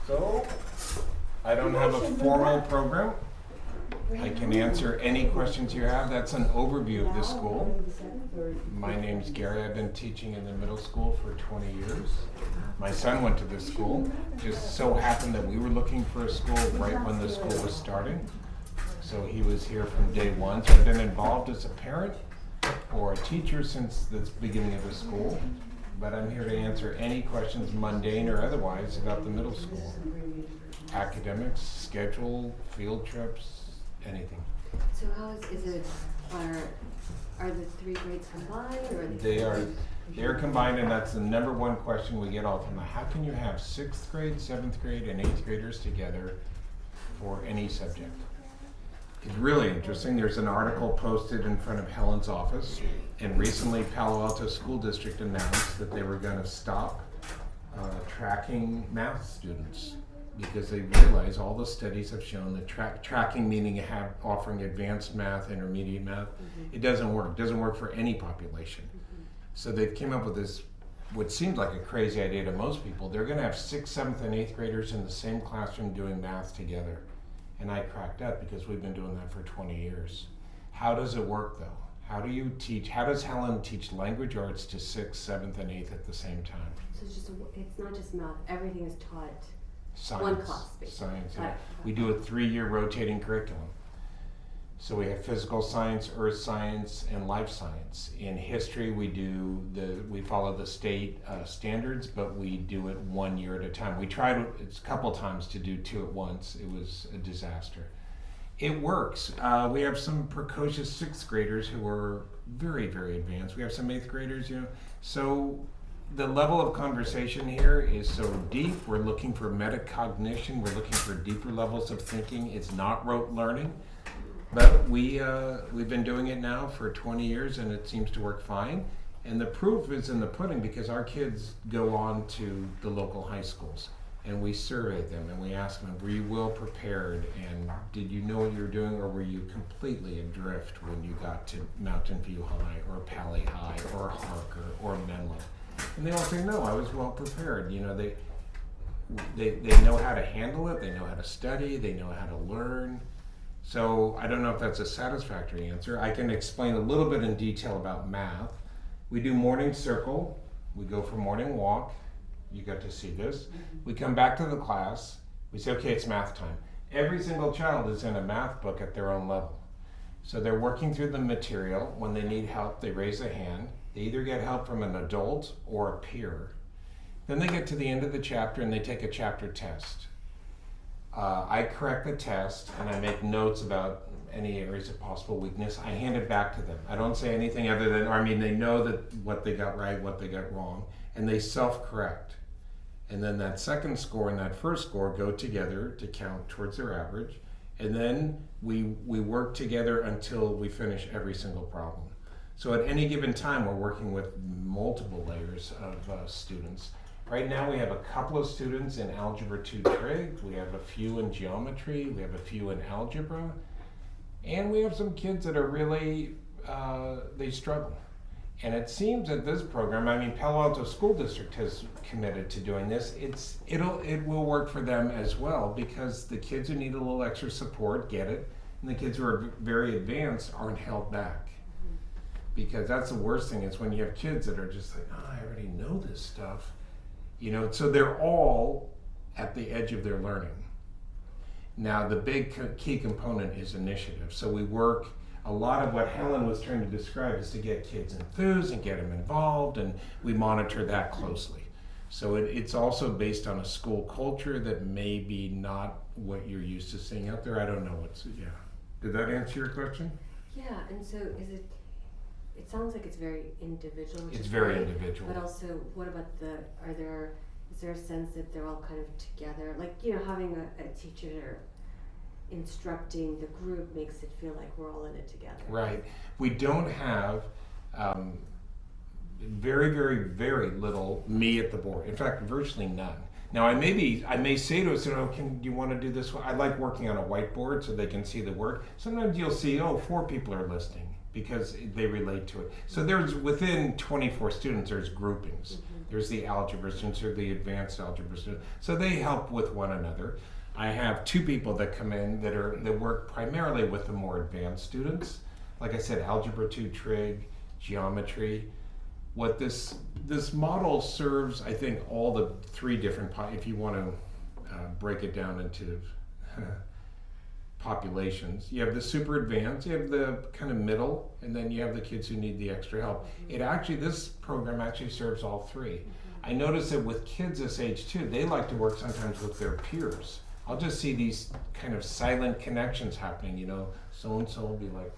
So, I don't have a formal program. I can answer any questions you have. That's an overview of this school. My name's Gary. I've been teaching in the middle school for 20 years. My son went to this school. Just so happened that we were looking for a school right when the school was starting. So he was here from day one. So I've been involved as a parent or a teacher since the beginning of the school. But I'm here to answer any questions, mundane or otherwise, about the middle school. Academics, schedule, field trips, anything. So how is it, are the three grades combined, or are They're combined, and that's the number one question we get all the time. How can you have 6th grade, 7th grade, and 8th graders together for any subject? It's really interesting. There's an article posted in front of Helen's office, and recently Palo Alto School District announced that they were going to stop tracking math students, because they realize all the studies have shown that tracking, meaning offering advanced math, intermediate math, it doesn't work. It doesn't work for any population. So they came up with this, what seems like a crazy idea to most people. They're going to have 6th, 7th, and 8th graders in the same classroom doing math together. And I cracked up because we've been doing that for 20 years. How does it work though? How do you teach? How does Helen teach language arts to 6th, 7th, and 8th at the same time? So it's not just math, everything is taught Science. one class, basically. Science, yeah. We do a 3-year rotating curriculum. So we have physical science, earth science, and life science. In history, we follow the state standards, but we do it 1 year at a time. We tried a couple times to do 2 at once. It was a disaster. It works. We have some precocious 6th graders who are very, very advanced. We have some 8th graders, So the level of conversation here is so deep. We're looking for metacognition. We're looking for deeper levels of thinking. It's not rote learning. But we've been doing it now for 20 years, and it seems to work fine. And the proof is in the pudding, because our kids go on to the local high schools, and we survey them, and we ask them, were you well prepared, and did you know what you were doing, or were you completely adrift when you got to Mountain View High, or Pali High, or Harker, or Menlo? And they all say, no, I was well prepared. They know how to handle it, they know how to study, they know how to learn. So I don't know if that's a satisfactory answer. I can explain a little bit in detail about math. We do morning circle. We go for morning walk. You got to see this. We come back to the class. We say, okay, it's math time. Every single child is in a math book at their own level. So they're working through the material. When they need help, they raise a hand. They either get help from an adult or a peer. Then they get to the end of the chapter and they take a chapter test. I correct the test and I make notes about any areas of possible weakness. I hand it back to them. I don't say anything other than, they know that what they got right, what they got wrong, and they self-correct. And then that second score and that first score go together to count towards their average. And then we work together until we finish every single problem. So at any given time, we're working with multiple layers of students. Right now we have a couple of students in Algebra 2 Trig, we have a few in Geometry, we have a few in Algebra, and we have some kids that are really, they struggle. And it seems that this program, Palo Alto School District has committed to doing this, it will work for them as well, because the kids who need a little extra support get it, and the kids who are very advanced aren't held back. Because that's the worst thing, is when you have kids that are just like, I already know this stuff. So they're all at the edge of their learning. Now, the big key component is initiative. So we work, a lot of what Helen was trying to describe is to get kids enthused and get them involved, and we monitor that closely. So it's also based on a school culture that may be not what you're used to seeing out there. I don't know Did that answer your question? Yeah, and so it sounds like it's very individual. It's very individual. But also, what about is there a sense that they're all kind of together? Like, having a teacher instructing the group makes it feel like we're all in it together. Right. We don't have very, very, very little me at the board. In fact, virtually none. Now, I may say to us, do you want to do this? I like working on a whiteboard so they can see the work. Sometimes you'll see, 4 people are listening, because they relate to it. So there's, within 24 students, there's groupings. There's the algebra students or the advanced algebra students. So they help with one another. I have 2 people that come in that work primarily with the more advanced students. Like I said, algebra 2 trig, geometry. What this model serves, I think, all the 3 different, if you want to break it down into populations. You have the super advanced, you have the kind of middle, and then you have the kids who need the extra help. This program actually serves all 3. I notice that with kids this age too, they like to work sometimes with their peers. I'll just see these kind of silent connections happening, so-and-so will be like,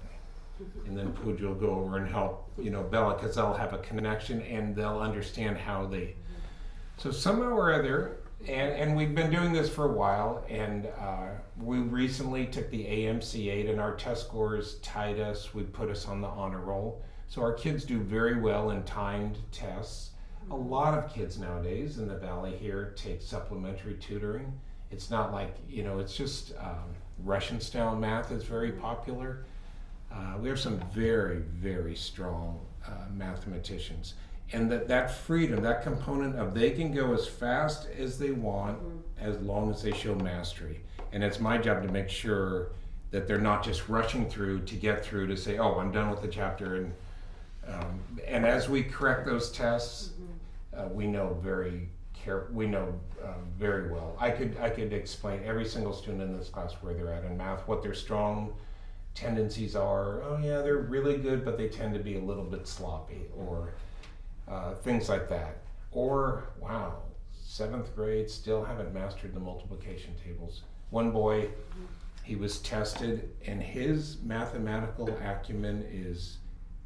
and then Pooja will go over and help, Bella, because they'll have a connection and they'll understand how they, so somehow or other, and we've been doing this for a while, and we recently took the AMC8 and our test scores tied us, we put us on the honor roll. So our kids do very well in timed tests. A lot of kids nowadays in the Valley here take supplementary tutoring. It's not like, it's just Russian style math is very popular. We have some very, very strong mathematicians. And that freedom, that component of they can go as fast as they want as long as they show mastery. And it's my job to make sure that they're not just rushing through to get through to say, oh, I'm done with the chapter. And as we correct those tests, we know very well. I could explain every single student in this class where they're at in math, what their strong tendencies are. Oh yeah, they're really good, but they tend to be a little bit sloppy, or things like that. Or wow, 7th grade, still haven't mastered the multiplication tables. One boy, he was tested, and his mathematical acumen is,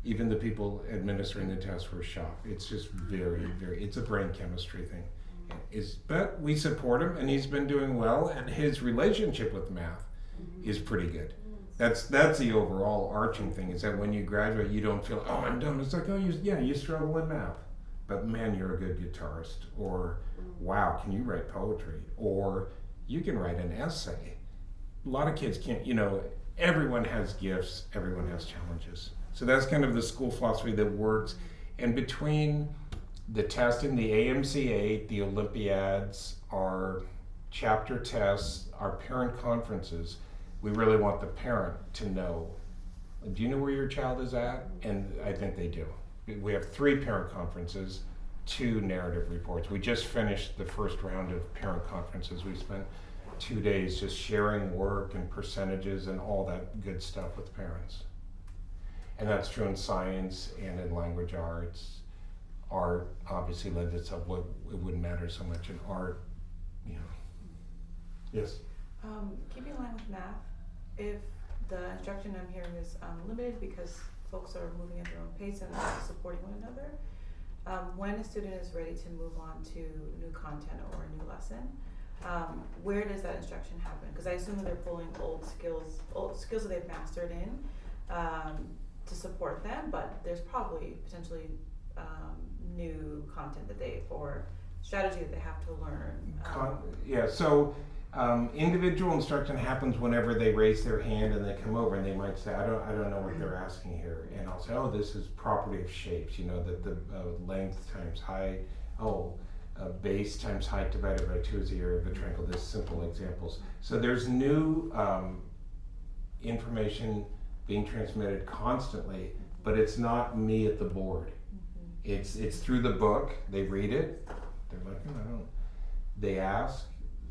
even the people administering the test were shocked. It's just very, very, it's a brain chemistry thing. But we support him, and he's been doing well, and his relationship with math is pretty good. That's the overall arching thing, is that when you graduate, you don't feel, oh, I'm done. It's like, oh, you struggle in math, but man, you're a good guitarist. Or, wow, can you write poetry? Or you can write an essay. A lot of kids can't, everyone has gifts, everyone has challenges. So that's kind of the school philosophy that works. And between the testing, the AMC8, the Olympiads, our chapter tests, our parent conferences, we really want the parent to know, do you know where your child is at? And I think they do. We have 3 parent conferences, 2 narrative reports. We just finished the first round of parent conferences. We spent 2 days just sharing work and percentages and all that good stuff with parents. And that's true in science and in language arts. Art obviously lends itself, it wouldn't matter so much in art, Yes? Keeping in line with math, if the instruction I'm hearing is limited because folks are moving at their own pace and supporting one another, when a student is ready to move on to new content or a new lesson, where does that instruction happen? Because I assume that they're pulling old skills that they've mastered in to support them, but there's probably potentially new content or strategy that they have to learn. So individual instruction happens whenever they raise their hand and they come over and they might say, I don't know what they're asking here. And I'll say, oh, this is property of shapes, that the length times height, base times height divided by 2 is the area of a triangle. There's simple examples. So there's new information being transmitted constantly, but it's not me at the board. It's through the book. They read it. They're like, they ask.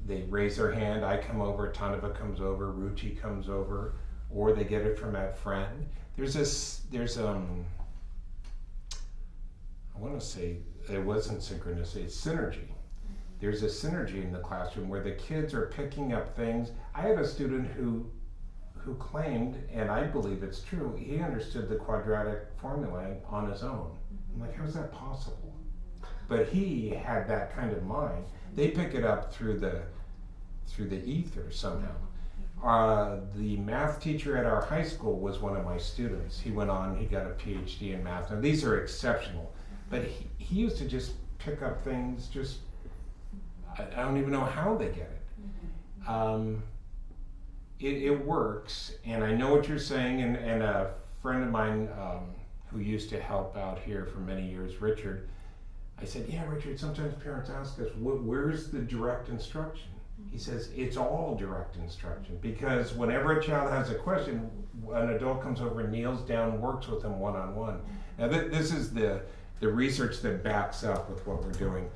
They raise their hand. I come over. Tanava comes over. Ruchi comes over, or they get it from that friend. There's I want to say it wasn't synchronicity. It's synergy. There's a synergy in the classroom where the kids are picking up things. I had a student who claimed, and I believe it's true, he understood the quadratic formula on his own. I'm like, how is that possible? But he had that kind of mind. They pick it up through the ether somehow. The math teacher at our high school was one of my students. He went on, he got a PhD in math. Now these are exceptional, but he used to just pick up things, I don't even know how they get it. It works, and I know what you're saying, and a friend of mine who used to help out here for many years, Richard, I said, yeah, Richard, sometimes parents ask us, where's the direct instruction? He says, it's all direct instruction, because whenever a child has a question, an adult comes over, kneels down, works with them one-on-one. Now, this is the research that backs up with what we're doing.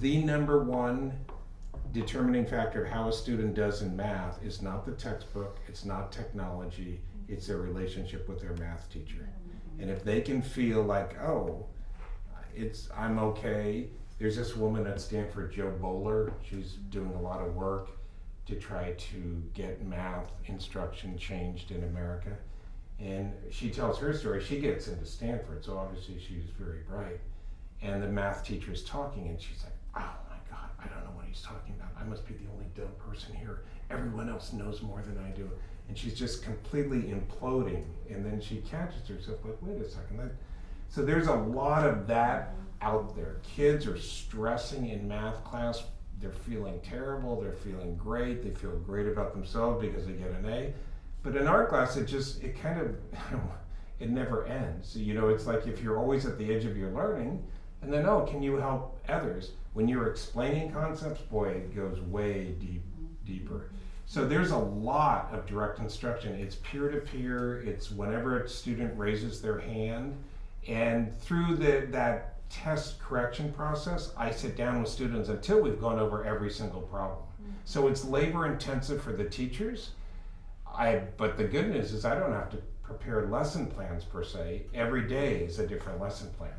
The number one determining factor of how a student does in math is not the textbook, it's not technology, it's their relationship with their math teacher. And if they can feel like, oh, I'm okay. There's this woman at Stanford, Jo Bowler. She's doing a lot of work to try to get math instruction changed in America. And she tells her story. She gets into Stanford, so obviously she's very bright. And the math teacher is talking, and she's like, oh my God, I don't know what he's talking about. I must be the only dumb person here. Everyone else knows more than I do. And she's just completely imploding. And then she catches herself like, wait a second. So there's a lot of that out there. Kids are stressing in math class. They're feeling terrible. They're feeling great. They feel great about themselves because they get an A. But in art class, it never ends. So, it's like if you're always at the edge of your learning, and then, can you help others? When you're explaining concepts, boy, it goes way deeper. So there's a lot of direct instruction. It's peer-to-peer. It's whenever a student raises their hand. And through that test correction process, I sit down with students until we've gone over every single problem. So it's labor intensive for the teachers. But the good news is I don't have to prepare lesson plans per se. Every day is a different lesson plan.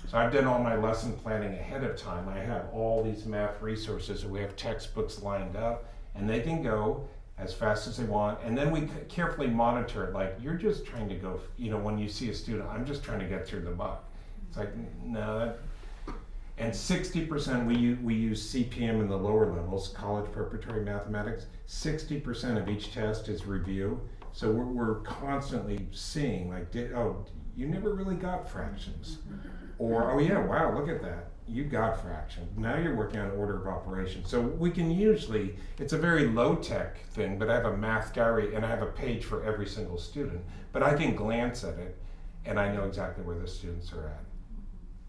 So I've done all my lesson planning ahead of time. I have all these math resources, and we have textbooks lined up, and they can go as fast as they want. And then we carefully monitor it. Like, you're just trying to go, when you see a student, I'm just trying to get through the buck. It's like, no. And 60%, we use CPM in the lower levels, college preparatory mathematics. 60% of each test is review. So we're constantly seeing, like, you never really got fractions. Or, oh yeah, wow, look at that. You got fractions. Now you're working on order of operations. So we can usually, it's a very low-tech thing, but I have a math diary and I have a page for every single student. But I can glance at it and I know exactly where the students are at,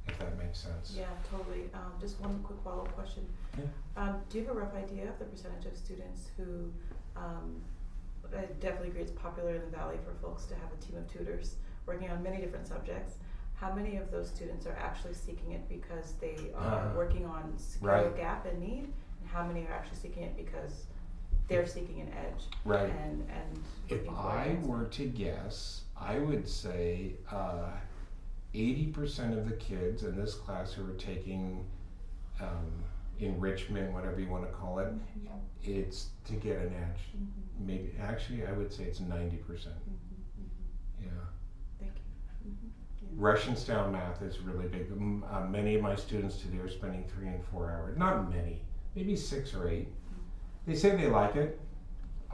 if that makes sense. Yeah, totally. Just one quick follow-up question. Yeah. Do you have a rough idea of the percentage of students who, I definitely agree it's popular in the Valley for folks to have a team of tutors working on many different subjects. How many of those students are actually seeking it because they are working on skill gap and need? And how many are actually seeking it because they're seeking an edge? Right. And if I were to guess, I would say 80% of the kids in this class who are taking enrichment, whatever you want to call it, it's to get an edge. Maybe, actually, I would say it's 90%. Yeah. Thank you. Russian style math is really big. Many of my students today are spending 3 and 4 hours. Not many, maybe 6 or 8. They say they like it.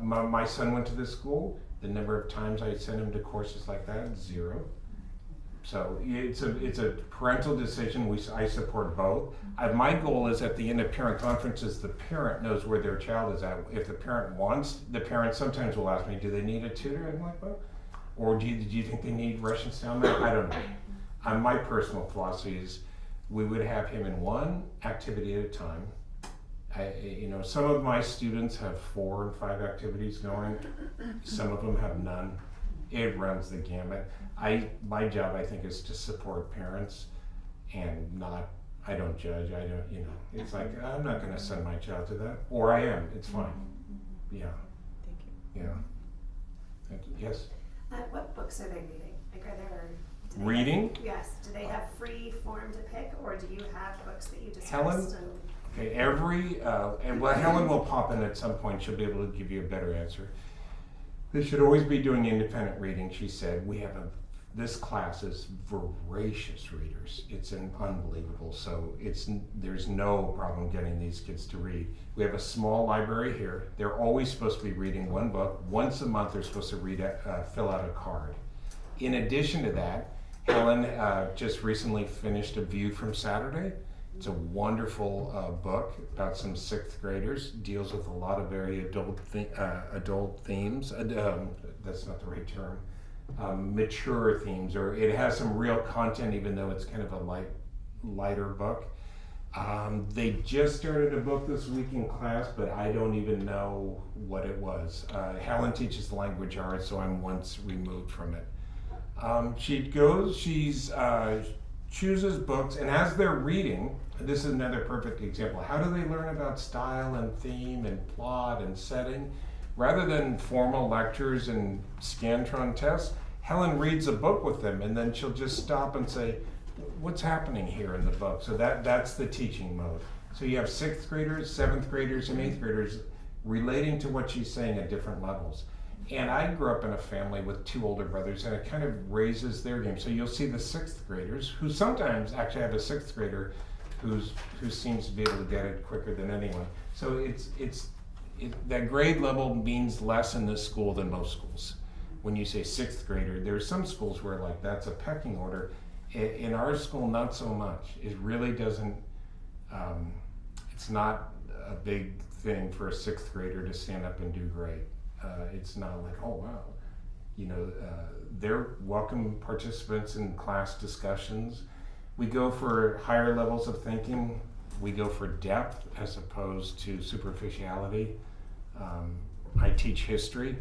My son went to this school. The number of times I sent him to courses like that, 0. So it's a parental decision. I support both. My goal is at the end of parent conferences, the parent knows where their child is at. If the parent wants, the parent sometimes will ask me, do they need a tutor? I'm like, well, or do you think they need Russian style math? I don't know. My personal philosophy is we would have him in one activity at a time. Some of my students have 4 and 5 activities going. Some of them have none. It runs the gamut. My job, I think, is to support parents and not, I don't judge, it's like, I'm not gonna send my child to that, or I am, it's fine. Yeah. Thank you. Yeah. Thank you. Yes? What books are they reading? Like, are there Reading? Yes. Do they have free form to pick, or do you have books that you discussed? Helen? Okay, Helen will pop in at some point. She'll be able to give you a better answer. They should always be doing independent reading, she said. This class is voracious readers. It's unbelievable. So there's no problem getting these kids to read. We have a small library here. They're always supposed to be reading one book. Once a month, they're supposed to fill out a card. In addition to that, Helen just recently finished A View from Saturday. It's a wonderful book about some 6th graders. Deals with a lot of very adult themes. That's not the right term. Mature themes, or it has some real content, even though it's kind of a lighter book. They just started a book this week in class, but I don't even know what it was. Helen teaches the language arts, so I'm once removed from it. She's chooses books, and as they're reading, this is another perfect example. How do they learn about style and theme and plot and setting? Rather than formal lectures and Scantron tests, Helen reads a book with them, and then she'll just stop and say, what's happening here in the book? So that's the teaching mode. So you have 6th graders, 7th graders, and 8th graders relating to what she's saying at different levels. And I grew up in a family with 2 older brothers, and it kind of raises their game. So you'll see the 6th graders, who sometimes actually have a 6th grader who seems to be able to get it quicker than anyone. So that grade level means less in this school than most schools. When you say 6th grader, there's some schools where like that's a pecking order. In our school, not so much. It really doesn't, it's not a big thing for a 6th grader to stand up and do great. It's not like, oh wow, they're welcome participants in class discussions. We go for higher levels of thinking. We go for depth as opposed to superficiality. I teach history,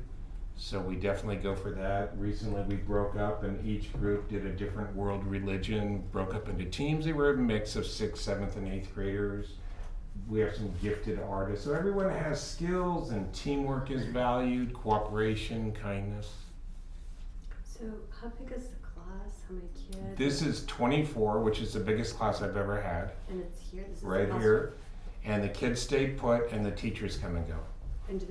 so we definitely go for that. Recently we broke up and each group did a different world religion, broke up into teams. They were a mix of 6th, 7th, and 8th graders. We have some gifted artists. So everyone has skills, and teamwork is valued, cooperation, kindness. So how big is the class? How many kids? This is 24, which is the biggest class I've ever had, And it's here? This is right the here. And the kids stay put, and the teachers come and go. And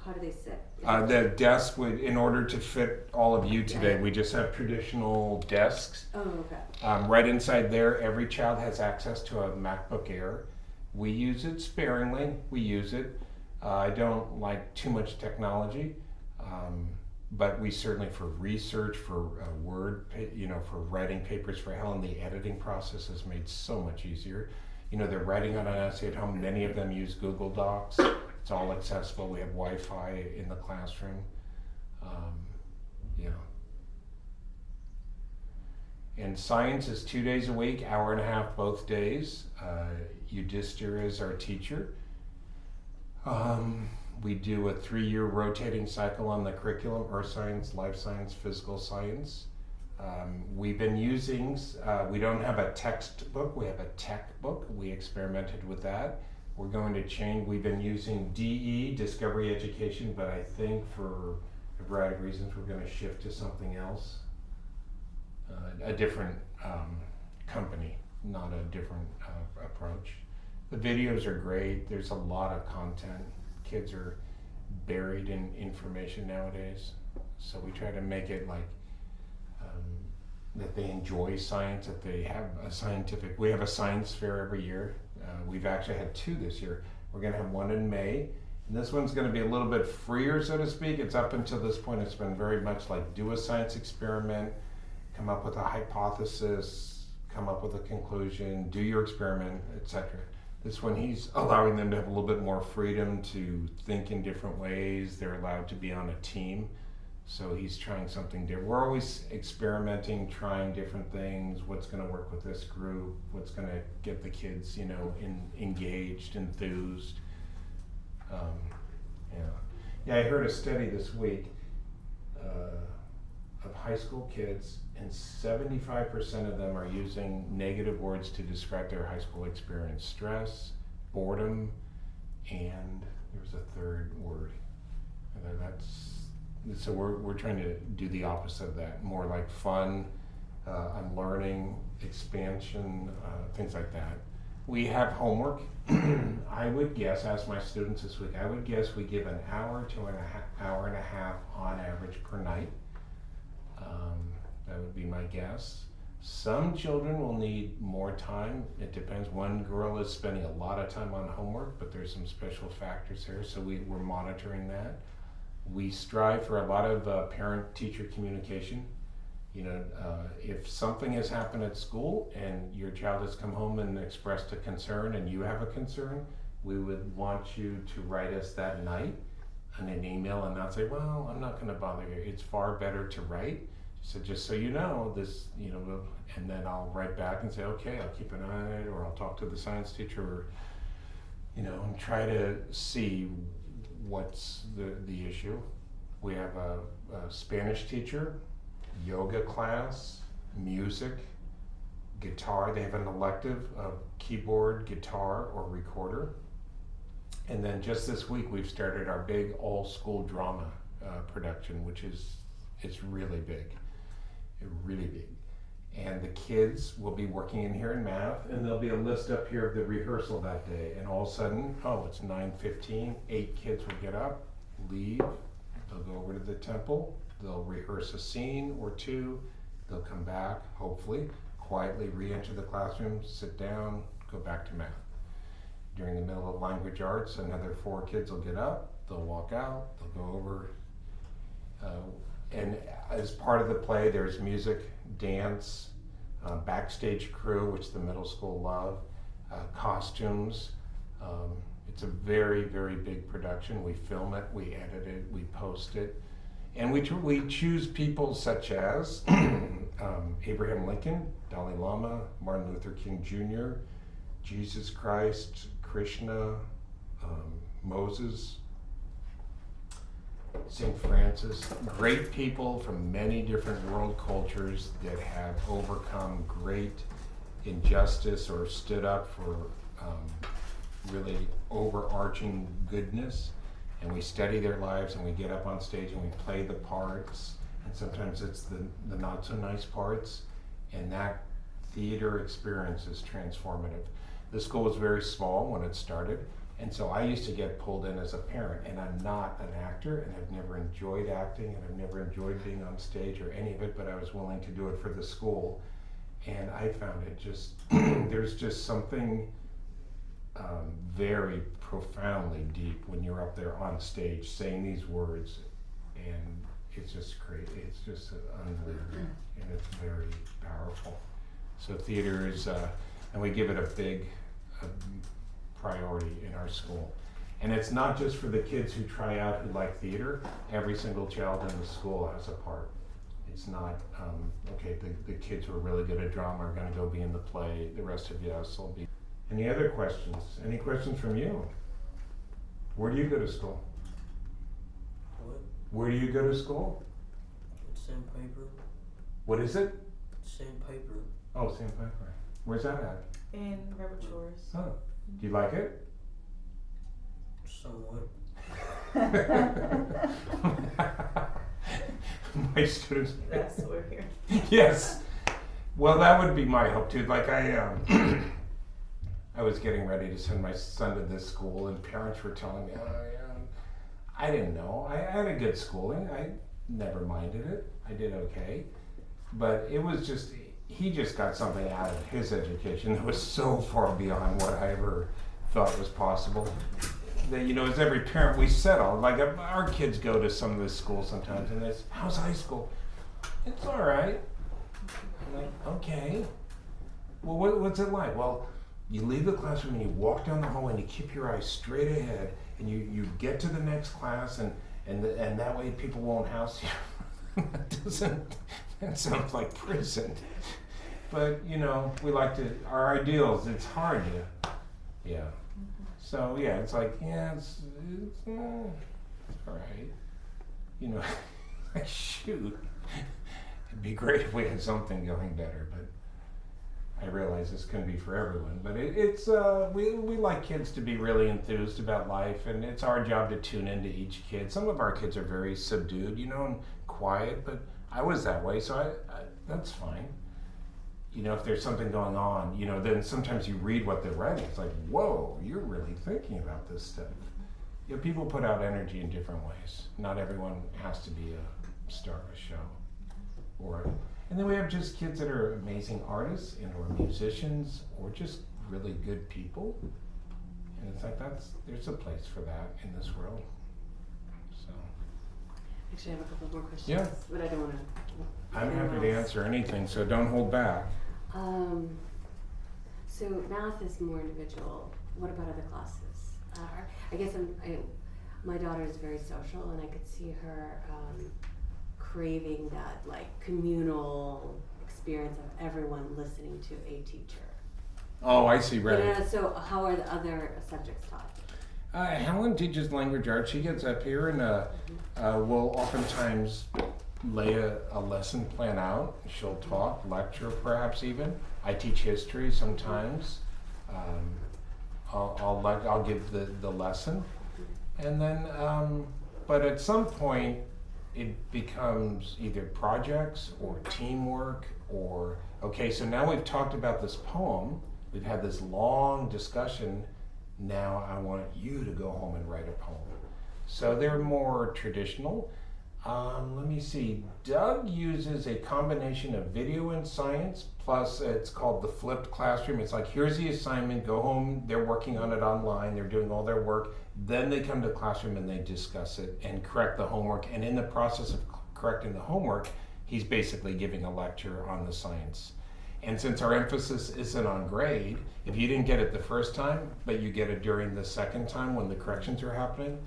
how do they sit? The desk would, in order to fit all of you today, we just have traditional desks. Oh, okay. Right inside there, every child has access to a MacBook Air. We use it sparingly. We use it. I don't like too much technology, but we certainly, for research, for Word, for writing papers for Helen, the editing process is made so much easier. They're writing on an essay at home. Many of them use Google Docs. It's all accessible. We have Wi-Fi in the classroom. And science is 2 days a week, hour and a half both days. Eudister is our teacher. We do a 3-year rotating cycle on the curriculum: earth science, life science, physical science. We've been using, we don't have a textbook, we have a tech book. We experimented with that. We're going to change. We've been using DE, Discovery Education, but I think for a variety of reasons we're going to shift to something else. A different company, not a different approach. The videos are great. There's a lot of content. Kids are buried in information nowadays. So we try to make it like that they enjoy science, that they have we have a science fair every year. We've actually had 2 this year. We're gonna have one in May. And this one's gonna be a little bit freer, so to speak. It's up until this point, it's been very much like do a science experiment, come up with a hypothesis, come up with a conclusion, do your experiment, etc. This one, he's allowing them to have a little bit more freedom to think in different ways. They're allowed to be on a team. So he's trying something different. We're always experimenting, trying different things. What's going to work with this group? What's going to get the kids, engaged, enthused? I heard a study this week of high school kids, and 75% of them are using negative words to describe their high school experience: stress, boredom, and there's a third word. So we're trying to do the opposite of that, more like fun, I'm learning, expansion, things like that. We have homework. I would guess, ask my students this week, I would guess we give an hour to an hour and a half on average per night. That would be my guess. Some children will need more time. It depends. One girl is spending a lot of time on homework, but there's some special factors here, so we're monitoring that. We strive for a lot of parent-teacher communication. If something has happened at school and your child has come home and expressed a concern and you have a concern, we would want you to write us that night in an email and not say, well, I'm not going to bother you. It's far better to write. said, just so you know, this, and then I'll write back and say, okay, I'll keep an eye on it, or I'll talk to the science teacher, or, and try to see what's the issue. We have a Spanish teacher, yoga class, music, guitar. They have an elective of keyboard, guitar, or recorder. And then just this week, we've started our big all-school drama production, which it's really big, really big. And the kids will be working in here in math, and there'll be a list up here of the rehearsal that day. And all of a sudden, it's 9:15, 8 kids will get up, leave, they'll go over to the temple, they'll rehearse a scene or two, they'll come back, hopefully, quietly re-enter the classroom, sit down, go back to math. During the middle of language arts, another 4 kids will get up, they'll walk out, they'll go over. And as part of the play, there's music, dance, backstage crew, which the middle school love, costumes. It's a very, very big production. We film it, we edit it, we post it. And we choose people such as Abraham Lincoln, Dalai Lama, Martin Luther King Jr., Jesus Christ, Krishna, Moses, St. Francis, great people from many different world cultures that have overcome great injustice or stood up for really overarching goodness. And we study their lives, and we get up on stage and we play the parts, and sometimes it's the not so nice parts, and that theater experience is transformative. The school was very small when it started, and so I used to get pulled in as a parent, and I'm not an actor, and I've never enjoyed acting, and I've never enjoyed being on stage or any of it, but I was willing to do it for the school. And I found it just, there's just something very profoundly deep when you're up there on stage saying these words, and it's just great. It's just unbelievable, and it's very powerful. So theater is, and we give it a big priority in our school. And it's not just for the kids who try out who like theater. Every single child in the school has a part. It's not, okay, the kids who are really good at drama are gonna go be in the play, the rest of us will be. Any other questions? Any questions from you? Where do you go to school? What? Where do you go to school? Sandpiper. What is it? Sandpiper. Oh, Sandpiper. Where's that at? In River Shores. Oh, do you like it? Somewhat. My students. That's what we're here. Yes. Well, that would be my hope too. Like I was getting ready to send my son to this school, and parents were telling me, I didn't know. I had a good schooling. I never minded it. I did okay. But it was just, he just got something out of his education that was so far beyond what I ever thought was possible. That, as every parent, we settle. Like, our kids go to some of this school sometimes, and it's, how's high school? It's all right. I'm like, okay. Well, what's it like? Well, you leave the classroom and you walk down the hallway and you keep your eyes straight ahead, and you get to the next class, and that way people won't house you. That sounds like prison. But, we like to, our ideals, it's hard to, yeah. So, yeah, it's like, it's all right. Shoot. It'd be great if we had something going better, but I realize this can be for everyone. But we like kids to be really enthused about life, and it's our job to tune into each kid. Some of our kids are very subdued, and quiet, but I was that way, so I that's fine. If there's something going on, then sometimes you read what they're writing. It's like, whoa, you're really thinking about this stuff. People put out energy in different ways. Not everyone has to be a star of a show. And then we have just kids that are amazing artists or musicians or just really good people. And it's like, there's a place for that in this world. So. Actually, I have a couple more questions. Yeah. But I don't want to. I'm happy to answer anything, so don't hold back. So math is more individual. What about other classes? I guess my daughter is very social, and I could see her craving that like communal experience of everyone listening to a teacher. Oh, I see, right. You know, so how are the other subjects taught? Helen teaches language arts. She gets up here and will oftentimes lay a lesson plan out. She'll talk, lecture perhaps even. I teach history sometimes. I'll give the lesson. And then, but at some point it becomes either projects or teamwork or, okay, so now we've talked about this poem. We've had this long discussion. Now I want you to go home and write a poem. So they're more traditional. Let me see. Doug uses a combination of video and science, plus it's called the flipped classroom. It's like, here's the assignment, go home, they're working on it online, they're doing all their work. Then they come to the classroom and they discuss it and correct the homework. And in the process of correcting the homework, he's basically giving a lecture on the science. And since our emphasis isn't on grade, if you didn't get it the first time, but you get it during the second time when the corrections are happening,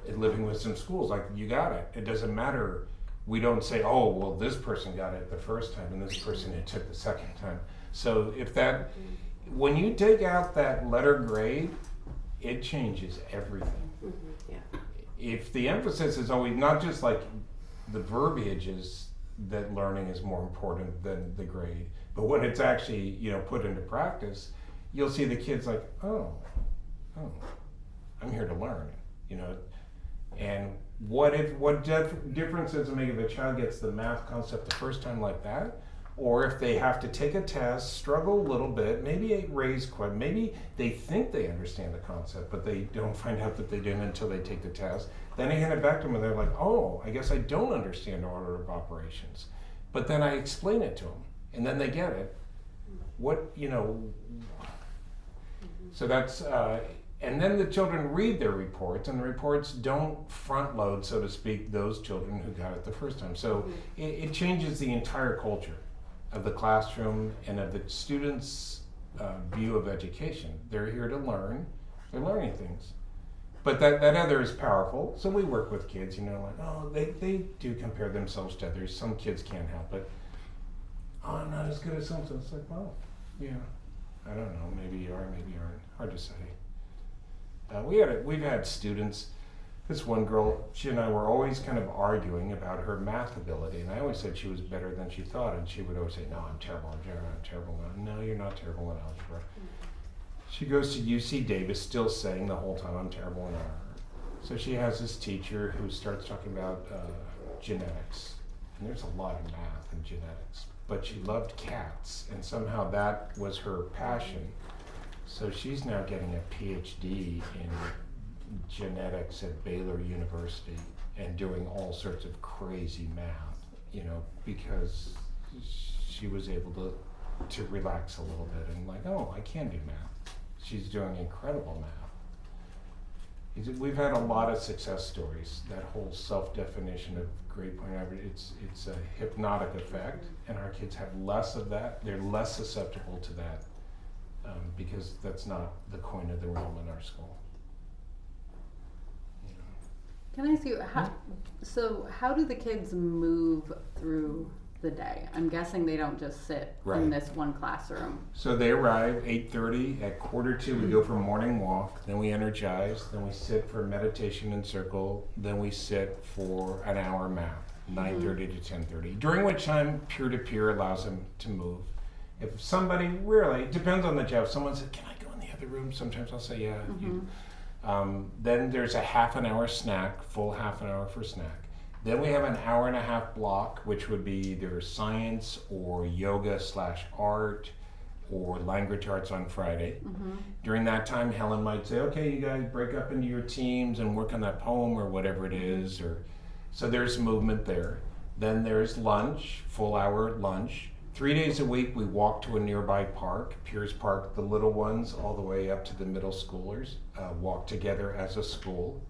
living with some schools, like, you got it. It doesn't matter. We don't say, oh, well, this person got it the first time and this person it took the second time. So if that, when you take out that letter grade, it changes everything. Yeah. If the emphasis is always not just like the verbiage is that learning is more important than the grade, but when it's actually, put into practice, you'll see the kids like, oh, I'm here to learn, and what difference does it make if a child gets the math concept the first time like that, or if they have to take a test, struggle a little bit, maybe maybe they think they understand the concept, but they don't find out that they didn't until they take the test. Then I hand it back to them and they're like, oh, I guess I don't understand order of operations. But then I explain it to them and then they get it. So that's, and then the children read their reports, and the reports don't front load, so to speak, those children who got it the first time. So it changes the entire culture of the classroom and of the students' view of education. They're here to learn, they're learning things. But that other is powerful, so we work with kids, they do compare themselves to others. Some kids can't help it. Oh, I'm not as good as so-and-so. It's like, well, yeah, I don't know, maybe you are, maybe you aren't. Hard to say. We've had students, this one girl, she and I were always kind of arguing about her math ability, and I always said she was better than she thought, and she would always say, no, I'm terrible. No, you're not terrible in algebra. She goes to UC Davis still saying the whole time, I'm terrible in algebra. So she has this teacher who starts talking about genetics, and there's a lot of math in genetics, but she loved cats, and somehow that was her passion. So she's now getting a PhD in genetics at Baylor University and doing all sorts of crazy math, because she was able to relax a little bit and like, oh, I can do math. She's doing incredible math. We've had a lot of success stories. That whole self-definition of grade point average, it's a hypnotic effect, and our kids have less of that. They're less susceptible to that. Because that's not the coin of the realm in our school. Can I ask you, how do the kids move through the day? I'm guessing they don't just sit Right. in this one classroom. So they arrive 8:30. At 1:45 we go for a morning walk. Then we energize. Then we sit for meditation and circle. Then we sit for an hour math, 9:30 to 10:30. During which time peer-to-peer allows them to move. If somebody really, it depends on the job. Someone said, can I go in the other room? Sometimes I'll say, yeah. Then there's a half an hour snack, full half an hour for snack. Then we have an hour and a half block, which would be either science or yoga/art or language arts on Friday. During that time, Helen might say, okay, you guys break up into your teams and work on that poem or whatever it is. So there's movement there. Then there's lunch, full hour lunch. 3 days a week, we walk to a nearby park, Pierce Park, the little ones, all the way up to the middle schoolers, walk together as a school.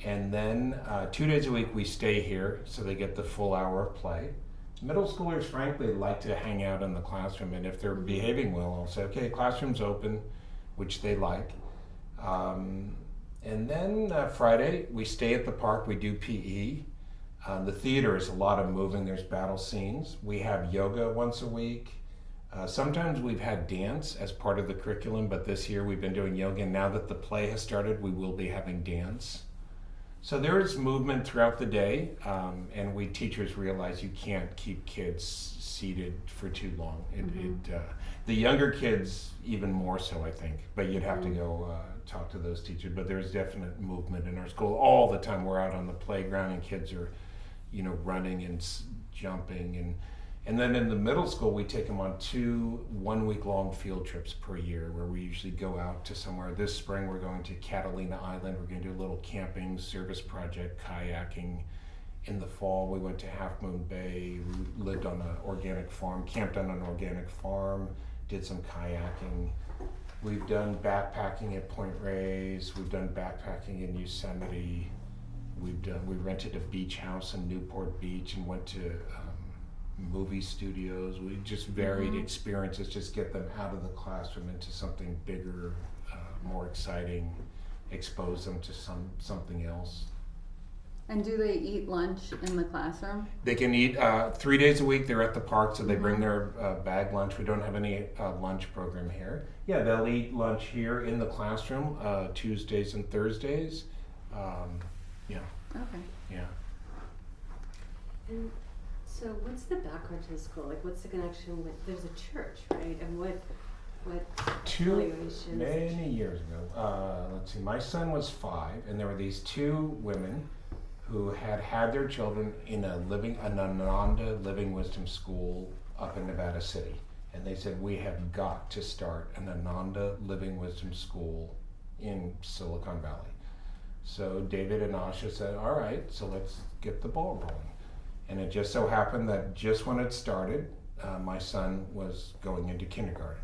And then 2 days a week, we stay here, so they get the full hour of play. Middle schoolers, frankly, like to hang out in the classroom, and if they're behaving well, I'll say, okay, classroom's open, which they like. And then Friday, we stay at the park, we do PE. The theater is a lot of moving. There's battle scenes. We have yoga once a week. Sometimes we've had dance as part of the curriculum, but this year we've been doing yoga. And now that the play has started, we will be having dance. So there is movement throughout the day, and we teachers realize you can't keep kids seated for too long. The younger kids even more so, I think. But you'd have to go talk to those teachers. But there's definite movement in our school all the time. We're out on the playground, and kids are, running and jumping. And then in the middle school, we take them on 2 one-week-long field trips per year, where we usually go out to somewhere. This spring, we're going to Catalina Island. We're going to do a little camping service project, kayaking. In the fall, we went to Half Moon Bay, lived on an organic farm, camped on an organic farm, did some kayaking. We've done backpacking at Point Reyes. We've done backpacking in Yosemite. We rented a beach house in Newport Beach and went to movie studios. We just varied experiences, just get them out of the classroom into something bigger, more exciting, expose them to something else. And do they eat lunch in the classroom? They can eat 3 days a week. They're at the park, so they bring their bag lunch. We don't have any lunch program here. Yeah, they'll eat lunch here in the classroom Tuesdays and Thursdays. Okay. Yeah. And so what's the background to the school? Like, what's the connection with, there's a church, right? And what affiliations? Many years ago, let's see, my son was 5, and there were these 2 women who had their children in an Ananda Living Wisdom school up in Nevada City. And they said, we have got to start an Ananda Living Wisdom school in Silicon Valley. So David and Asha said, all right, so let's get the ball rolling. And it just so happened that just when it started, my son was going into kindergarten.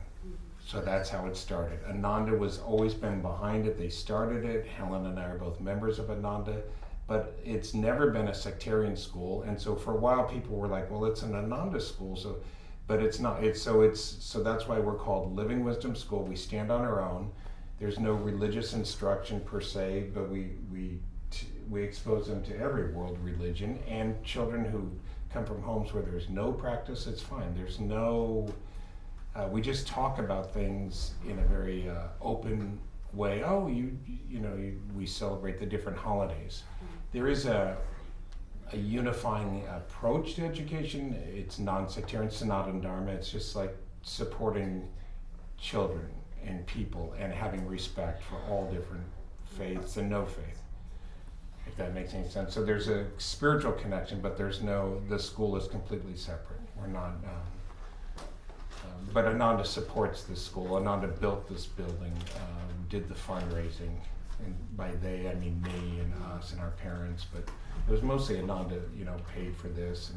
So that's how it started. Ananda was always been behind it. They started it. Helen and I are both members of Ananda, but it's never been a sectarian school. And so for a while, people were like, well, it's an Ananda school. But it's not. So that's why we're called Living Wisdom School. We stand on our own. There's no religious instruction per se, but we expose them to every world religion, and children who come from homes where there's no practice, it's fine. There's no, we just talk about things in a very open way. Oh, we celebrate the different holidays. There is a unifying approach to education. It's non-sectarian, Sanatana Dharma. It's just like supporting children and people and having respect for all different faiths and no faith, if that makes any sense. So there's a spiritual connection, but the school is completely separate. We're not, but Ananda supports this school. Ananda built this building, did the fundraising, and by they I mean me and us and our parents, but it was mostly Ananda, paid for this.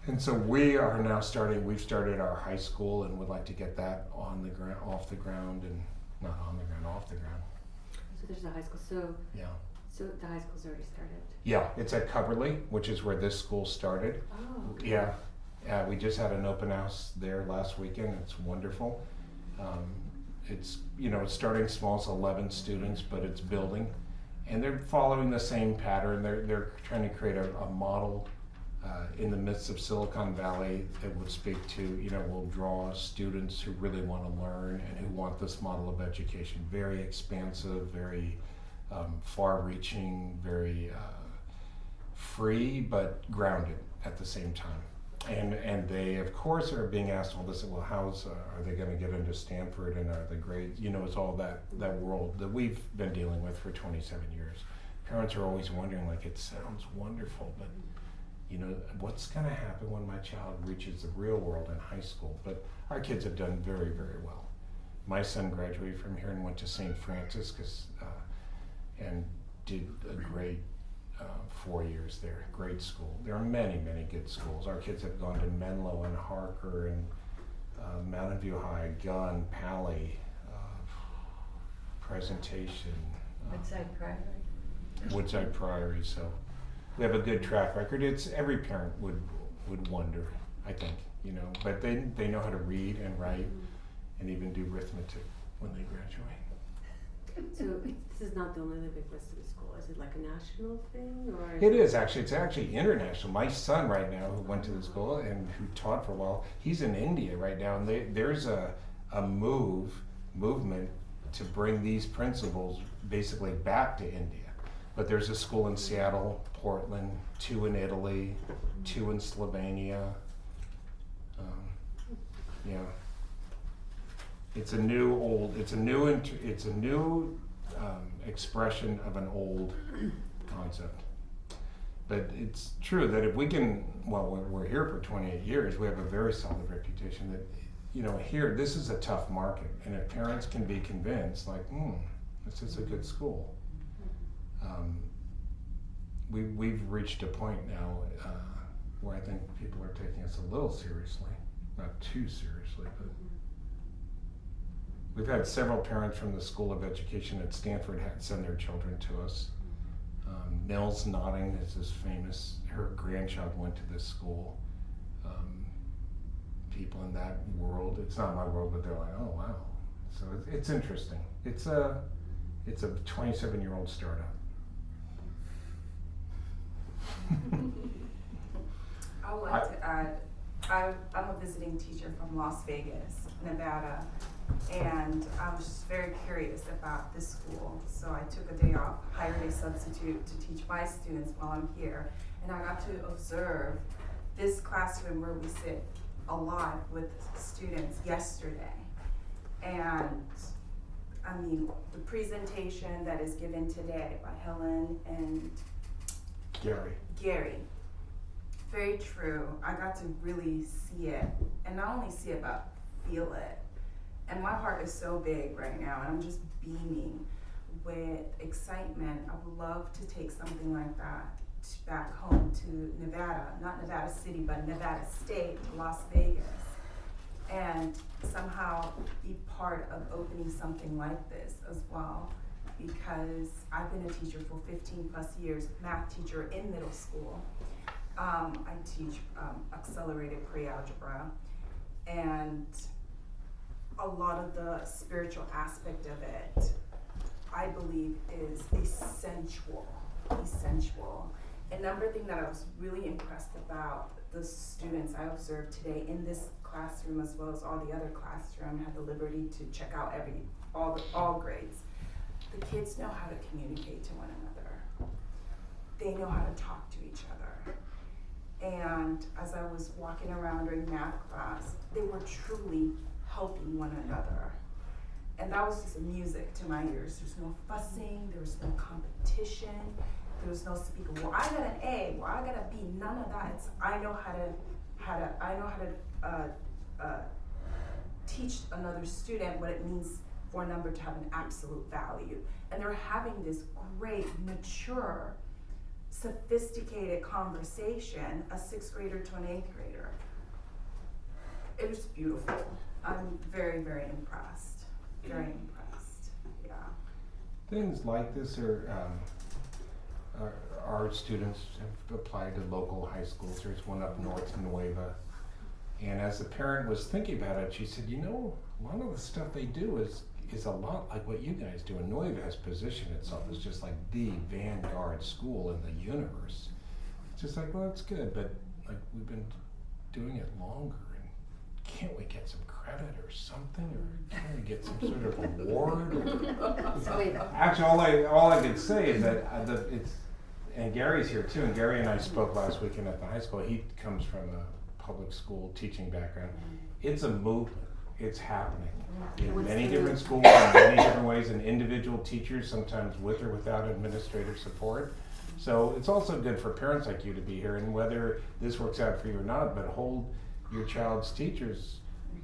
And so we are now we've started our high school and would like to get that off the ground, and not on the ground, off the ground. So there's a high school, so the high school's already started? Yeah, it's at Coverly, which is where this school started. Oh. Okay. Yeah, we just had an open house there last weekend. It's wonderful. It's starting small, it's 11 students, but it's building. And they're following the same pattern. They're trying to create a model in the midst of Silicon Valley that would speak to, will draw students who really want to learn and who want this model of education. Very expansive, very far-reaching, very free, but grounded at the same time. And they, of course, are being asked all this. Well, are they going to get into Stanford, and are the grades? It's all that world that we've been dealing with for 27 years. Parents are always wondering, like, it sounds wonderful, but what's going to happen when my child reaches the real world in high school? But our kids have done very, very well. My son graduated from here and went to St. Francis and did a great 4 years there. Great school. There are many, many good schools. Our kids have gone to Menlo and Harker and Mountain View High, Gunn, Pally, Presentation. Woodside Priory. So we have a good track record. It's every parent would wonder, I think, but they know how to read and write and even do arithmetic when they graduate. So this is not the only Olympic Wesleyan school. Is it like a national thing, or? It is actually. It's actually international. My son right now, who went to the school and who taught for a while, he's in India right now, and there's a movement to bring these principles basically back to India. But there's a school in Seattle, Portland, 2 in Italy, 2 in Slovenia. Yeah, it's a new expression of an old concept. But it's true that if we can, well, we're here for 28 years, we have a very solid reputation that, you know, here, this is a tough market. And if parents can be convinced, like, this is a good school. We've reached a point now where I think people are taking us a little seriously, not too seriously, but we've had several parents from the School of Education at Stanford send their children to us. Nels Nodding is famous. Her grandchild went to this school. People in that world, it's not my world, but they're like, oh wow. So it's interesting. It's a 27-year-old startup. I would like to add, I'm a visiting teacher from Las Vegas, Nevada, and I was just very curious about this school. So I took a day off, hired a substitute to teach my students while I'm here, and I got to observe this classroom where we sit a lot with students yesterday. And I mean, the presentation that is given today by Helen and Gary, very true. I got to really see it, and not only see it, but feel it. And my heart is so big right now, and I'm just beaming with excitement. I would love to take something like that back home to Nevada, not Nevada City, but Nevada State, to Las Vegas, and somehow be part of opening something like this as well. Because I've been a teacher for 15 plus years, math teacher in middle school. I teach accelerated pre-algebra, and a lot of the spiritual aspect of it, I believe, is essential. Another thing that I was really impressed about the students I observed today in this classroom, as well as all the other classroom, had the liberty to check out all grades. The kids know how to communicate to one another. They know how to talk to each other. And as I was walking around during math class, they were truly helping one another. And that was just music to my ears. There's no fussing, there was no competition, there was no speaking, well, I got an A, well, I got a B, none of that. It's, I know how to teach another student what it means for a number to have an absolute value. And they're having this great, mature, sophisticated conversation, a 6th grader to an 8th grader. It was beautiful. I'm very, very impressed. Very impressed, yeah. Things like this our students have applied to local high schools. There's one up north, Nueva. And as the parent was thinking about it, she said, you know, a lot of the stuff they do is a lot like what you guys do. And Nueva has positioned itself as just like the vanguard school in the universe. It's just like, well, it's good, but like we've been doing it longer, and can't we get some credit or something, or can we get some sort of award? Actually, all I could say is that it's, and Gary's here too, and Gary and I spoke last weekend at the high school. He comes from a public school teaching background. It's a movement. It's happening in many different schools, in many different ways, and individual teachers, sometimes with or without administrative support. So it's also good for parents like you to be here, and whether this works out for you or not, but hold your child's teachers.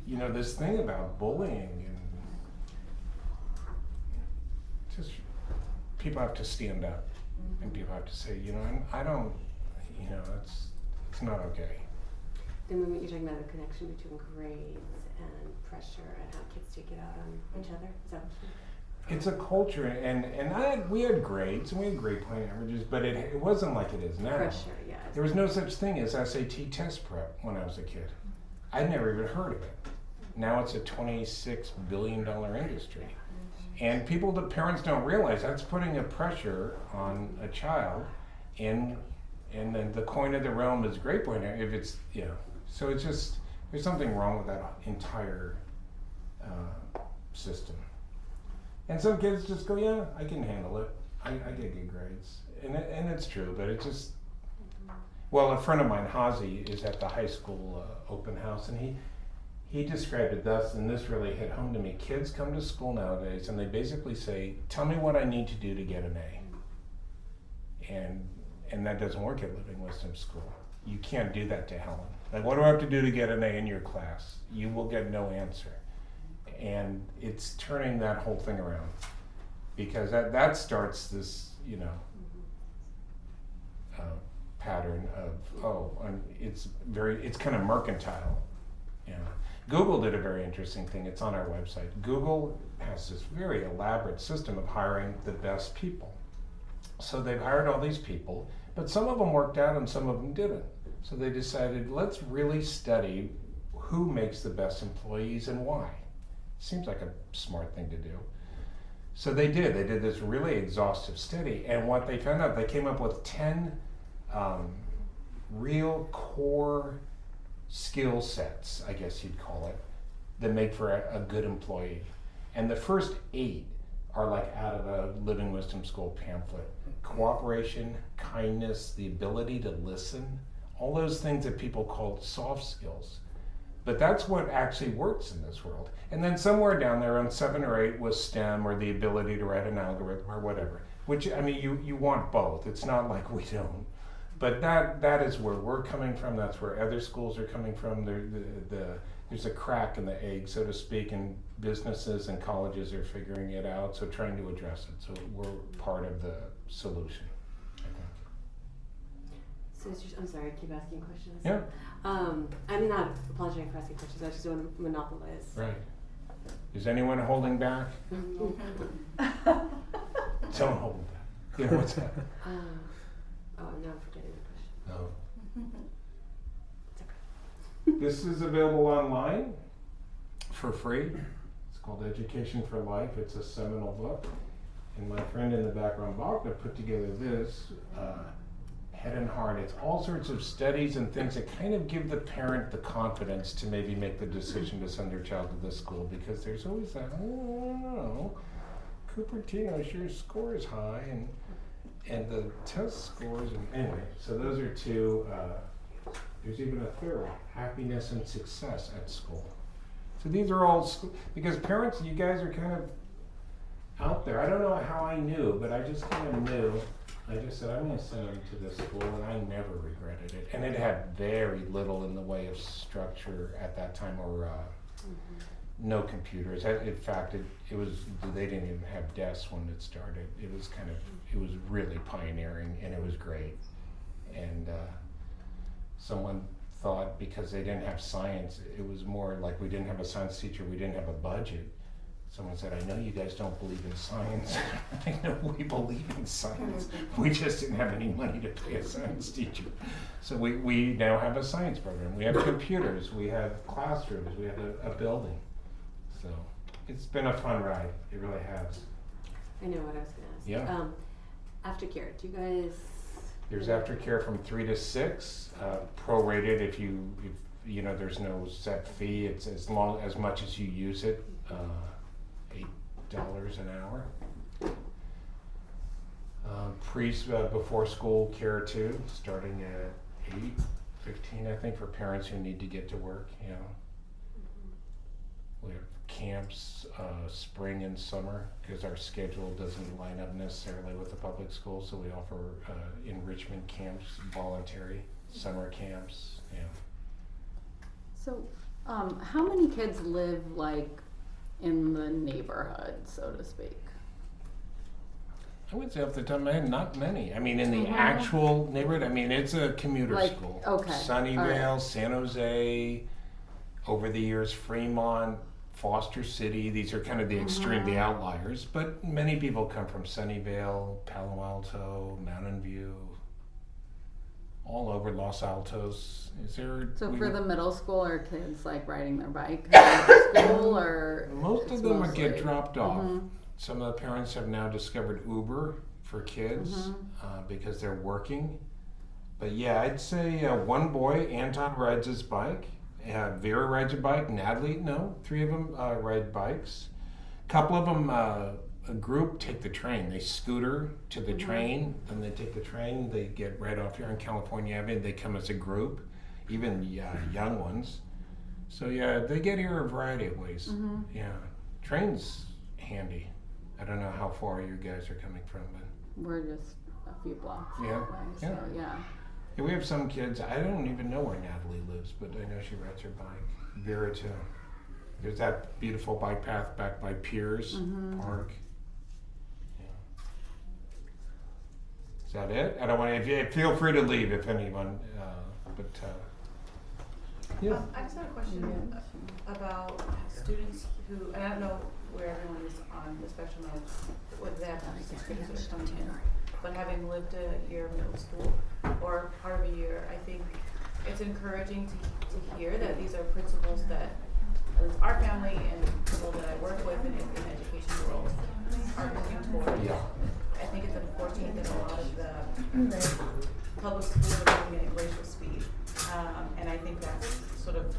You know, this thing about bullying, and just people have to stand up, and people have to say, you know, I don't, you know, it's not okay. The moment you're talking about the connection between grades and pressure and how kids take it out on each other, is that what you It's a culture, and we had grades, and we had grade point averages, but it wasn't like it is now. pressure, yeah. There was no such thing as SAT test prep when I was a kid. I'd never even heard of it. Now it's a $26 billion industry. And the parents don't realize that's putting a pressure on a child, and then the coin of the realm is grade point. If it's, so it's just, there's something wrong with that entire system. And some kids just go, yeah, I can handle it. I get good grades. And it's true, but it just, well, a friend of mine, Hazi, is at the high school open house, and he described it thus, and this really hit home to me. Kids come to school nowadays, and they basically say, tell me what I need to do to get an A. And that doesn't work at Living Wisdom School. You can't do that to Helen. Like, what do I have to do to get an A in your class? You will get no answer. And it's turning that whole thing around, because that starts this, pattern of, it's kind of mercantile. Google did a very interesting thing. It's on our website. Google has this very elaborate system of hiring the best people. So they've hired all these people, but some of them worked out and some of them didn't. So they decided, let's really study who makes the best employees and why. Seems like a smart thing to do. So they did this really exhaustive study, and what they found out, they came up with 10 real core skill sets, I guess you'd call it, that make for a good employee. And the first 8 are like out of a Living Wisdom School pamphlet. Cooperation, kindness, the ability to listen, all those things that people call soft skills. But that's what actually works in this world. And then somewhere down there on 7 or 8 was STEM, or the ability to write an algorithm or whatever. Which, I mean, you want both. It's not like we don't. But that is where we're coming from. That's where other schools are coming from. There's a crack in the egg, so to speak, and businesses and colleges are figuring it out, so trying to address it. So we're part of the solution, I think. So I'm sorry, I keep asking questions. Yeah. I'm not apologizing for asking questions. I just don't want to monopolize. Right. Is anyone holding back? Don't hold back. Yeah, what's that? Oh, now I'm forgetting the question. No. It's okay. This is available online for free. It's called Education for Life. It's a seminal book. And my friend in the background, Bogda, put together this head and heart. It's all sorts of studies and things that kind of give the parent the confidence to maybe make the decision to send their child to this school, because there's always that, oh, I don't know, Cupertino sure scores high, and the test scores, and anyway, so those are 2. There's even a third, happiness and success at school. So these are all, because parents, you guys are kind of out there. I don't know how I knew, but I just kind of knew. I just said, I'm going to send them to this school, and I never regretted it. And it had very little in the way of structure at that time, or no computers. In fact, it was, they didn't even have desks when it started. It was really pioneering, and it was great. And someone thought because they didn't have science, it was more like we didn't have a science teacher, we didn't have a budget. Someone said, I know you guys don't believe in science. I know we believe in science. We just didn't have any money to pay a science teacher. So we now have a science program. We have computers, we have classrooms, we have a building. So it's been a fun ride. It really has. I know what I was going to ask. Yeah. Aftercare, do you guys? There's aftercare from 3 to 6, prorated if you know there's no set fee. It's as much as you use it. $8 an hour. Before school care too, starting at 8:15, I think, for parents who need to get to work. We have camps spring and summer, because our schedule doesn't line up necessarily with the public schools, so we offer enrichment camps, voluntary summer camps. So, how many kids live in the neighborhood, so to speak? I would say off the top of my head, not many. I mean, in the actual neighborhood, I mean, it's a commuter school. Okay. Sunnyvale, San Jose, over the years, Fremont, Foster City. These are kind of the extreme, the outliers. But many people come from Sunnyvale, Palo Alto, Mountain View, all over Los Altos. So for the middle school, are kids riding their bike to school, or most of them mostly get dropped off. Some of the parents have now discovered Uber for kids because they're working. But yeah, I'd say one boy, Anton, rides his bike. Vera rides a bike. Natalie, no, 3 of them ride bikes. A couple of them, a group, take the train. They scooter to the train, then they take the train. They get right off here on California Avenue. They come as a group, even young ones. So yeah, they get here a variety of ways. Yeah, train's handy. I don't know how far you guys are coming from, but We're just a few blocks Yeah, away, so yeah. yeah. we have some kids. I don't even know where Natalie lives, but I know she rides her bike. Vera too. There's that beautiful bike path back by Piers Park. Yeah. Is that it? I don't want to. Feel free to leave if anyone. Yeah. I just had a question about students who, and I don't know where everyone is on the spectrum of whether they have sixth graders that are coming in, but having lived a year of middle school or part of a year, I think it's encouraging to hear that these are principles that at least our family and people that I work with in the education world are looking toward. Yeah. I think it's unfortunate that a lot of the public schools are moving at a glacial speed. And I think that's sort of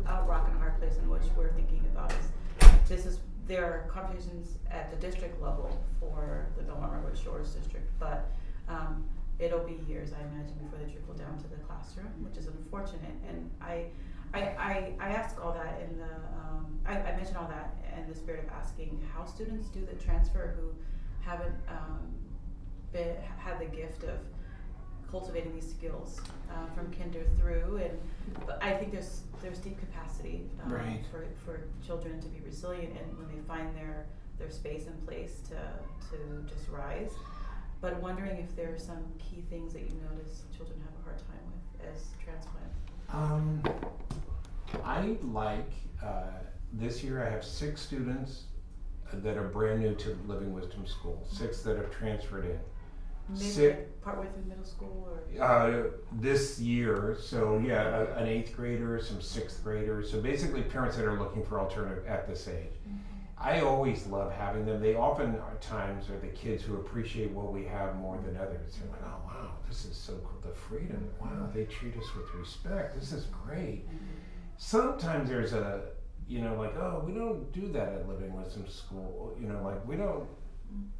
a rock and a hard place in which we're thinking about there are conversations at the district level for the Belmont Redwood Shores district, but it'll be years, I imagine, before they trickle down to the classroom, which is unfortunate. And I ask all that in the, I mention all that in the spirit of asking how students do the transfer who haven't had the gift of cultivating these skills from kinder through, but I think there's deep capacity Right. for children to be resilient, and when they find their space and place to just rise. But wondering if there are some key things that you notice children have a hard time with as transplant. I like this year. I have 6 students that are brand new to Living Wisdom School. 6 that have transferred in. Maybe partway through middle school or This year, so yeah, an 8th grader, some 6th graders. So basically, parents that are looking for alternative at this age. I always love having them. They often times are the kids who appreciate what we have more than others. They're like, oh wow, this is so cool. The freedom. Wow, they treat us with respect. This is great. Sometimes there's like, oh, we don't do that at Living Wisdom School. Like we don't.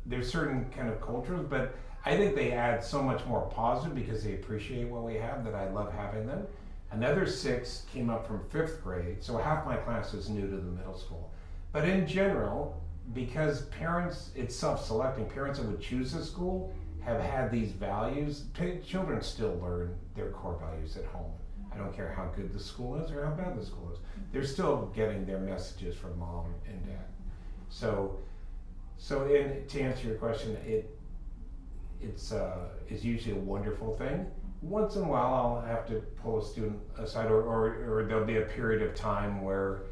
There's certain kind of cultures, but I think they add so much more positive because they appreciate what we have that I love having them. Another 6 came up from 5th grade, so half my class is new to the middle school. But in general, because parents, it's self-selecting, parents that would choose a school have had these values. Children still learn their core values at home. I don't care how good the school is or how bad the school is. They're still getting their messages from mom and dad. So to answer your question, it's usually a wonderful thing. Once in a while, I'll have to pull a student aside, or there'll be a period of time where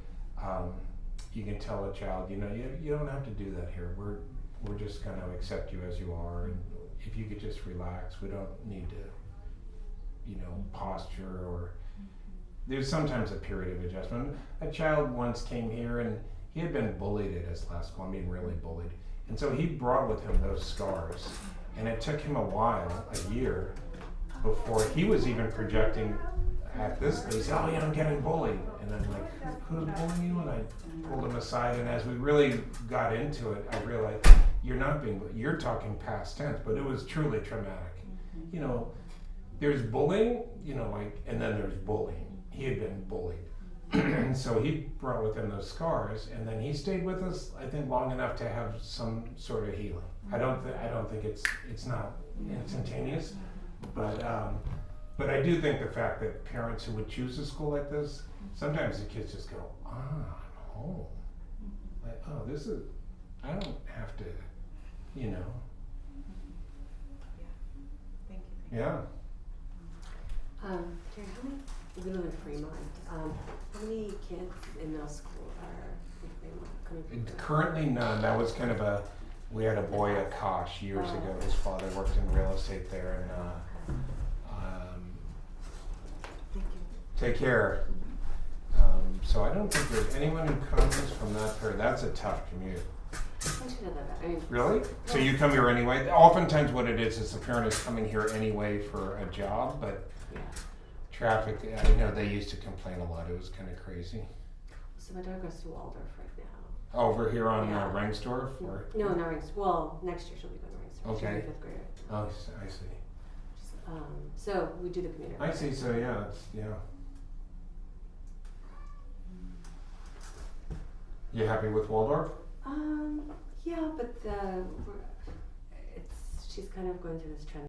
you can tell a child, you don't have to do that here. We're just going to accept you as you are, and if you could just relax, we don't need to, posture or. There's sometimes a period of adjustment. A child once came here and he had been bullied at his last school. I mean, really bullied. And so he brought with him those scars. And it took him a while, a year, before he was even projecting at this stage, oh yeah, I'm getting bullied. And I'm like, who's bullying you? And I pulled him aside. And as we really got into it, I realized you're not being bullied. You're talking past tense, but it was truly traumatic. There's bullying, and then there's bullying. He had been bullied. And so he brought with him those scars, and then he stayed with us, I think, long enough to have some sort of healing. I don't think it's not instantaneous, but I do think the fact that parents who would choose a school like this, sometimes the kids just go, I'm home. Like, oh, I don't have to, Yeah. Thank you. Yeah. Karen, we live in Fremont. How many kids in middle school are in Fremont coming from? Currently none. That was kind of we had a boy at Kosh years ago. His father worked in real estate there, and Thank you. take care. So I don't think there's anyone who comes from that part. That's a tough commute. I should have that. I mean, Really? So you come here anyway? Oftentimes what it is the parent is coming here anyway for a job, but yeah. traffic, I know they used to complain a lot. It was kind of crazy. So my daughter goes to Waldorf right now. Over here on Yeah. Rengsdorf? Or? No, not Rings. Well, next year she'll be going to Rings. She'll Okay. be fifth grader. Oh, I see. So we do the commuter. I see. So yeah, You happy with Waldorf? Yeah, but she's kind of going through this transition.